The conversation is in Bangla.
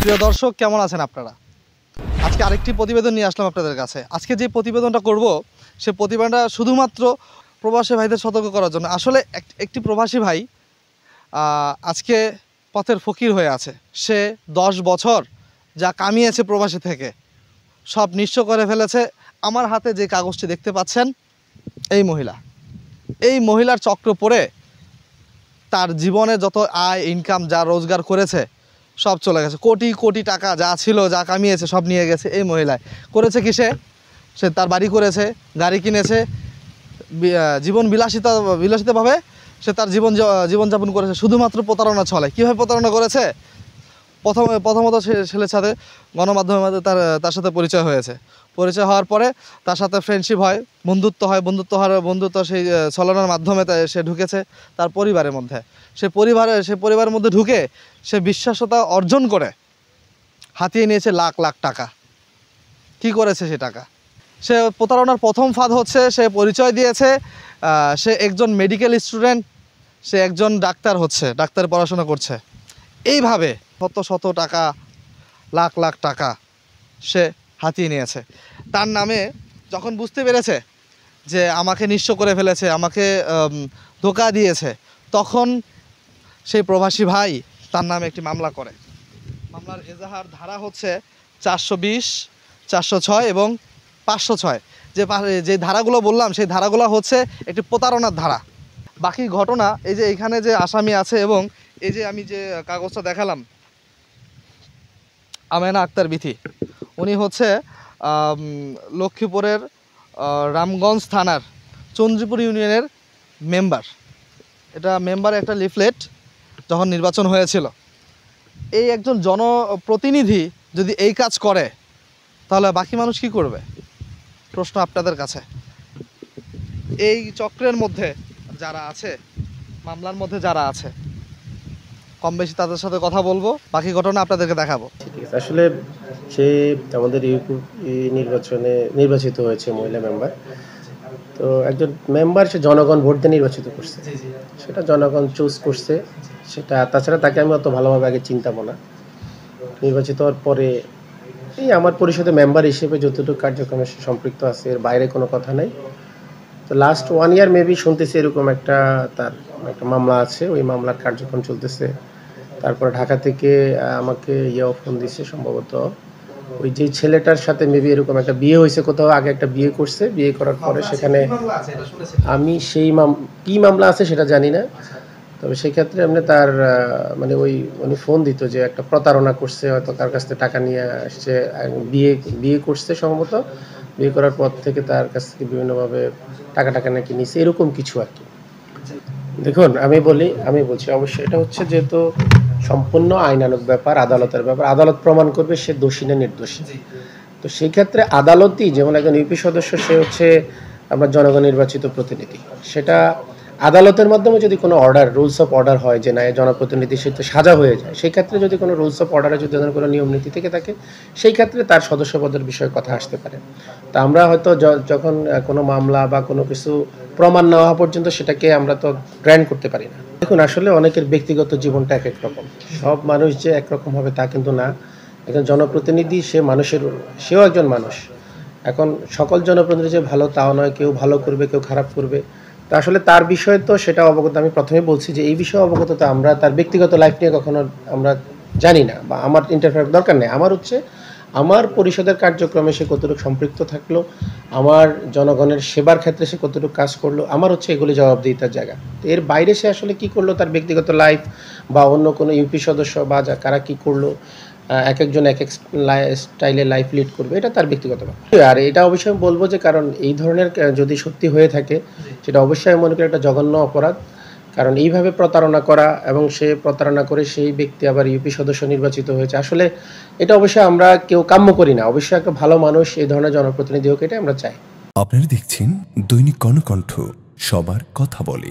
প্রিয় দর্শক, কেমন আছেন আপনারা? আজকে আরেকটি প্রতিবেদন নিয়ে আসলাম আপনাদের কাছে। আজকে যে প্রতিবেদনটা করব, সে প্রতিবেদনটা শুধুমাত্র প্রবাসী ভাইদের সতর্ক করার জন্য। আসলে একটি প্রবাসী ভাই আজকে পথের ফকির হয়ে আছে। সে 10 বছর যা কামিয়েছে প্রবাসী থেকে সব নিঃস্ব করে ফেলেছে। আমার হাতে যে কাগজটি দেখতে পাচ্ছেন, এই মহিলার চক্র পড়ে তার জীবনে যত আয় ইনকাম যা রোজগার করেছে সব চলে গেছে। কোটি কোটি টাকা যা ছিল, যা কামিয়েছে সব নিয়ে গেছে এই মহিলায়। করেছে কি? সে তার বাড়ি করেছে, গাড়ি কিনেছে, জীবন বিলাসিতাভাবে সে তার জীবনযাপন করেছে শুধুমাত্র প্রতারণা ছলে। কীভাবে প্রতারণা করেছে? প্রথমত সে ছেলের সাথে গণমাধ্যমের মধ্যে তার সাথে পরিচয় হয়েছে। পরিচয় হওয়ার পরে তার সাথে ফ্রেন্ডশিপ হয়, বন্ধুত্ব সেই ছলনার মাধ্যমে সে ঢুকেছে তার পরিবারের মধ্যে। সে পরিবারের মধ্যে ঢুকে সে বিশ্বাসতা অর্জন করে হাতিয়ে নিয়েছে লাখ লাখ টাকা। কি করেছে সে টাকা? সে প্রতারণার প্রথম ফাঁদ হচ্ছে, সে পরিচয় দিয়েছে সে একজন মেডিকেল স্টুডেন্ট, সে একজন ডাক্তার ডাক্তার পড়াশোনা করছে। এইভাবে শত টাকা, লাখ লাখ টাকা সে হাতিয়ে নিয়েছে। তার নামে যখন বুঝতে পেরেছে যে আমাকে নিঃস্ব করে ফেলেছে, আমাকে ধোঁকা দিয়েছে, তখন সেই প্রবাসী ভাই তার নামে একটি মামলা করে। মামলার এজাহার ধারা হচ্ছে 420, 406 এবং 506। যে ধারাগুলো বললাম সেই ধারাগুলো হচ্ছে একটি প্রতারণার ধারা। বাকি ঘটনা এই যে এইখানে যে আসামি আছে এবং এই যে আমি যে কাগজটা দেখালাম, আমেনা আক্তার বিথি, উনি হচ্ছে লক্ষ্মীপুরের রামগঞ্জ থানার চন্দ্রীপুর ইউনিয়নের মেম্বার। এটা মেম্বারের একটা লিফলেট যখন নির্বাচন হয়েছিল। এই একজন জনপ্রতিনিধি যদি এই কাজ করে তাহলে বাকি মানুষ কি করবে? প্রশ্ন আপনাদের কাছে। এই চক্রের মধ্যে যারা আছে, মামলার মধ্যে যারা আছে, কম বেশি তাদের সাথে কথা বলবো, বাকি ঘটনা আপনাদেরকে দেখাবো। ঠিক আছে। আসলে সে আমাদের নির্বাচনে নির্বাচিত হয়েছে মহিলা মেম্বার। তো একজন মেম্বার সে জনগণ ভোট দিয়ে নির্বাচিত করছে, সেটা জনগণ চুজ করছে। সেটা তাছাড়া তাকে আমি অত ভালোভাবে আগে চিন্তাবো না। নির্বাচিত হওয়ার পরে এই আমার পরিষদের মেম্বার হিসেবে যতটুকু কার্যক্রমে সে সম্পৃক্ত আছে, এর বাইরে কোনো কথা নেই। তো লাস্ট 1 ইয়ার মেবি শুনতেছি এরকম তার একটা মামলা আছে, ওই মামলার কার্যক্রম চলতেছে। তারপর ঢাকা থেকে আমাকে ফোন দিচ্ছে, সম্ভবত ওই যে ছেলেটার সাথে মেবি এরকম একটা বিয়ে হয়েছে কোথাও, আগে একটা বিয়ে করছে, বিয়ে করার পরে সেখানে আমি সেই কি মামলা আছে সেটা জানি না। তবে সেক্ষেত্রে আপনি তার মানে উনি ফোন দিত যে একটা প্রতারণা করছে, হয়তো তার কাছ থেকে টাকা নিয়ে আসছে, বিয়ে করছে সম্ভবত, বিয়ে করার পর থেকে তার কাছ থেকে বিভিন্নভাবে টাকা নাকি নিচ্ছে, এরকম কিছু আর কি। দেখুন আমি বলছি অবশ্যই এটা হচ্ছে যেহেতু সম্পূর্ণ আইনানুগ ব্যাপার, আদালতের ব্যাপার, আদালত প্রমাণ করবে সে দোষী না নির্দোষী। তো সেই ক্ষেত্রে আদালতই, যেমন একজন ইউপি সদস্য, সে হচ্ছে আমরা জনগণ নির্বাচিত প্রতিনিধি, সেটা আদালতের মাধ্যমে যদি কোনো রুলস অফ অর্ডার হয় যে না জনপ্রতিনিধি সে তো সাজা হয়ে যায়, সেই ক্ষেত্রে যদি কোনো রুলস অফ অর্ডারে যদি কোনো নিয়ম নীতি থেকে থাকে, সেই ক্ষেত্রে তার সদস্যপদের বিষয়ে কথা আসতে পারে। তা আমরা হয়তো যখন কোনো মামলা বা কোনো কিছু প্রমাণ না হওয়া পর্যন্ত সেটাকে আমরা তো গ্র্যান্ড করতে পারি না। দেখুন আসলে অনেকের ব্যক্তিগত জীবনটা এক রকম, সব মানুষ যে একরকম হবে তা কিন্তু না। একজন জনপ্রতিনিধি সেও একজন মানুষ। এখন সকল জনপ্রতিনিধি যে ভালো তাও নয়, কেউ ভালো করবে, কেউ খারাপ করবে। তা আসলে তার বিষয়ে তো সেটা অবগত, আমি প্রথমে বলছি যে এই বিষয়ে অবগত তো আমরা তার ব্যক্তিগত লাইফ নিয়ে কখনো আমরা জানি না, বা আমার ইন্টারফেয়ার দরকার নেই। আমার হচ্ছে আমার পরিষদের কার্যক্রমে সে কতটুকু সম্পৃক্ত থাকলো, আমার জনগণের সেবার ক্ষেত্রে সে কতটুকু কাজ করলো, আমার হচ্ছে এগুলি জবাবদিহিতার জায়গা। তো এর বাইরে সে আসলে কি করলো, তার ব্যক্তিগত লাইফ বা অন্য কোনো ইউপি সদস্য বা কারা কি করলো, এক একজন এক এক স্টাইলে লাইফ লিড করবে, এটা তার ব্যক্তিগত ব্যাপার। আর এটা অবশ্যই আমি বলবো যে কারণ এই ধরনের যদি সত্যি হয়ে থাকে, সেটা অবশ্যই আমি মনে করি একটা জঘন্য অপরাধ। কারণ এইভাবে প্রতারণা করা, এবং সে প্রতারণা করে সেই ব্যক্তি আবার ইউপি সদস্য নির্বাচিত হয়েছে, আসলে এটা অবশ্যই আমরা কেউ কাম্য করি না। অবশ্যই একটা ভালো মানুষ এই ধরনের জনপ্রতিনিধি হোক, এটা আমরা চাই। আপনারা দেখছেন দৈনিক কর্ণকণ্ঠ, সবার কথা বলে।